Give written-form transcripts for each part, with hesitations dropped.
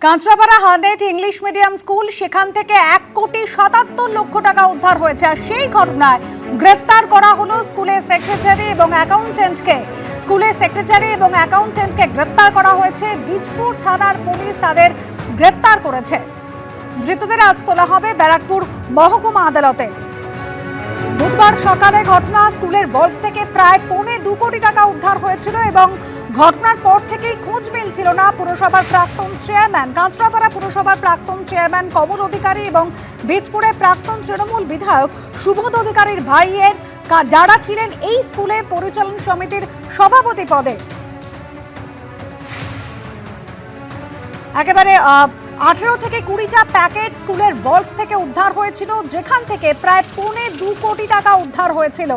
Kanchrapara 100 English medium school, সেখান থেকে 1,77,00,000 টাকা উদ্ধার হয়েছে। আর সেই ঘটনায় গ্রেফতার করা হলো স্কুলের সেক্রেটারি এবং অ্যাকাউন্টেন্টকে। স্কুলের সেক্রেটারি এবং অ্যাকাউন্টেন্টকে গ্রেফতার করা হয়েছে। বীজপুর থানার পুলিশ তাদের গ্রেফতার করেছে। ধৃতদের আজ তোলা হবে ব্যারাকপুর মহকুমা আদালতে। বুধবার সকালে ঘটনা। স্কুলের ভল্ট থেকে প্রায় 2.25 কোটি টাকা উদ্ধার হয়েছিল এবং ঘটনার পর থেকেই খোঁজ মিলছিল না পুরসভার প্রাক্তন চেয়ারম্যান, কাঁচরাপাড়া পুরসভার প্রাক্তন চেয়ারম্যান কমল অধিকারী এবং বীজপুরের প্রাক্তন তৃণমূল বিধায়ক সুবোধ অধিকারীর ভাইয়ের, যারা ছিলেন এই স্কুলের পরিচালন সমিতির সভাপতি পদে। একেবারে 18 থেকে 20টা প্যাকেট স্কুলের ভল্ট থেকে উদ্ধার হয়েছিল, যেখান থেকে প্রায় 2.25 কোটি টাকা উদ্ধার হয়েছিল।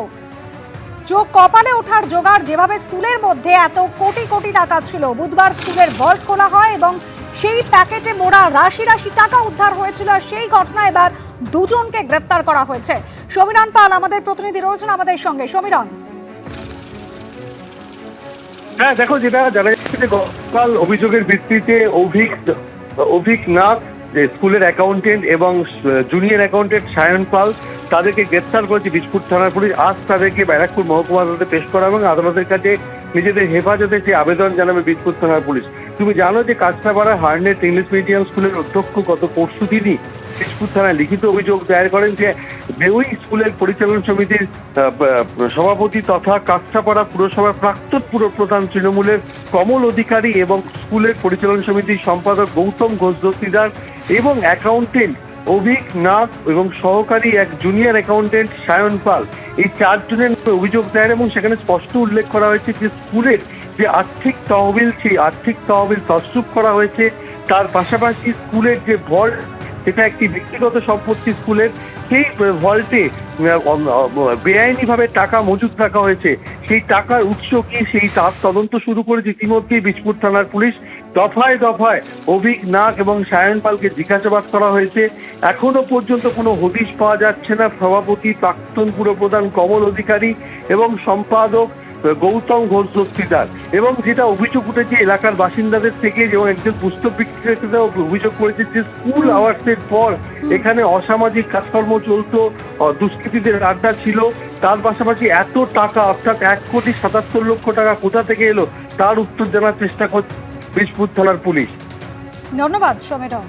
চোখ কপালে ওঠার জোগাড়, যেভাবে স্কুলের মধ্যে এত কোটি কোটি টাকা ছিল। বুধবার স্কুলের ভল্ট খোলা হয় এবং সেই প্যাকেটে মোড়া রাশি রাশি টাকা উদ্ধার হয়েছিল। আর সেই ঘটনায় এবার দুজনকে গ্রেফতার করা হয়েছে। সমীরণ পাল আমাদের প্রতিনিধি রয়েছেন আমাদের সঙ্গে। সমীরণ, হ্যাঁ দেখো, যেটা জানা যাচ্ছে যে গতকাল অভিযোগের ভিত্তিতে অভিক নাথ, যে স্কুলের অ্যাকাউন্টেন্ট, এবং জুনিয়র অ্যাকাউন্টেন্ট সায়ন পাল, তাদেরকে গ্রেফতার করেছে বীজপুর থানার পুলিশ। আজ তাদেরকে ব্যারাকপুর মহকুমা আদালতে পেশ করা এবং আদালতের কাছে নিজেদের হেফাজতে যে আবেদন জানাবে বীজপুর থানার পুলিশ। তুমি জানো যে কাঁচরাপাড়া 100 ইংলিশ মিডিয়াম স্কুলের অধ্যক্ষ গত পরশু দিনই বীজপুর থানায় লিখিত অভিযোগ দায়ের করেন যে ওই স্কুলের পরিচালন সমিতির সভাপতি তথা কাঁচরাপাড়া পুরসভার প্রাক্তন পুরপ্রধান তৃণমূলের কমল অধিকারী এবং স্কুলের পরিচালন সমিতির সম্পাদক গৌতম ঘোষ দস্তিদার এবং অ্যাকাউন্টেন্ট অভিক নাথ এবং সহকারী এক জুনিয়র অ্যাকাউন্টেন্ট সায়ন পাল, এই 4 জনের অভিযোগ দায়ের। এবং সেখানে স্পষ্ট উল্লেখ করা হয়েছে যে স্কুলের যে আর্থিক তহবিল, সেই আর্থিক তহবিল তছরূপ করা হয়েছে। তার পাশাপাশি স্কুলের যে ভল্ট, সেটা একটি ব্যক্তিগত সম্পত্তি স্কুলের, সেই ভল্টে বেআইনিভাবে টাকা মজুত রাখা হয়েছে। সেই টাকার উৎস কি, সেই তার তদন্ত শুরু করেছে ইতিমধ্যেই বীজপুর থানার পুলিশ। দফায় দফায় অভিক নাগ এবং সায়ন পালকে জিজ্ঞাসাবাদ করা হয়েছে। এখনো পর্যন্ত কোনো হদিশ পাওয়া যাচ্ছে না সভাপতি প্রাক্তন পুরপ্রধান কমল অধিকারী এবং সম্পাদক গৌতম ঘোষ দস্তিদার। এবং যেটা অভিযোগ উঠেছে এলাকার বাসিন্দাদের থেকে, এবং একজন পুস্তক বিক্রেতা অভিযোগ করেছে যে স্কুল আওয়ার্সের পর এখানে অসামাজিক কাজকর্ম চলতো, দুষ্কৃতীদের আড্ডা ছিল। তার পাশাপাশি এত টাকা, অর্থাৎ 1,77,00,000 টাকা কোথা থেকে এলো, তার উত্তর জানার চেষ্টা করছে বীজপুর থানার পুলিশ। ধন্যবাদ সমীরণ।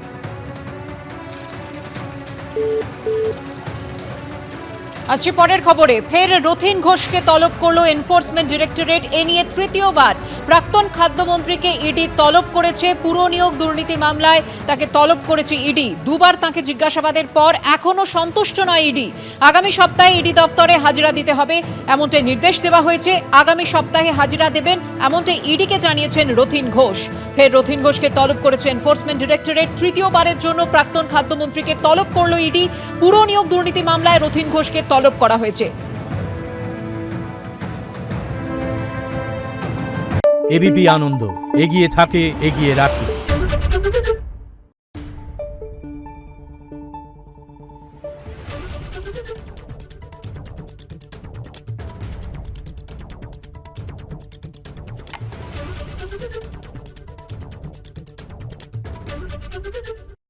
আজকে পরের খবরে ফের রথীন ঘোষকে তলব করল এনফোর্সমেন্ট ডিরেক্টরেট। এ নিয়ে তৃতীয়বার প্রাক্তন খাদ্যমন্ত্রীকে ইডি তলব করেছে। পুর নিয়োগ দুর্নীতি মামলায় তাকে তলব করেছে ইডি। দুবার তাকে জিজ্ঞাসাবাদের পর এখনো সন্তুষ্ট নয় ইডি। আগামী সপ্তাহে ইডি দফতরে হাজিরা দিতে হবে, এমনটাই নির্দেশ দেওয়া হয়েছে। আগামী সপ্তাহে হাজিরা দেবেন, এমনটাই ইডিকে জানিয়েছেন রথীন ঘোষ। ফের রথীন ঘোষকে তলব করেছে এনফোর্সমেন্ট ডিরেক্টরেট। তৃতীয়বারের জন্য প্রাক্তন খাদ্যমন্ত্রীকে তলব করল ইডি। পুর নিয়োগ দুর্নীতি মামলায় রথীন ঘোষকে তলব করা হয়েছে। এবিপি আনন্দ, এগিয়ে থাকে, এগিয়ে রাখে।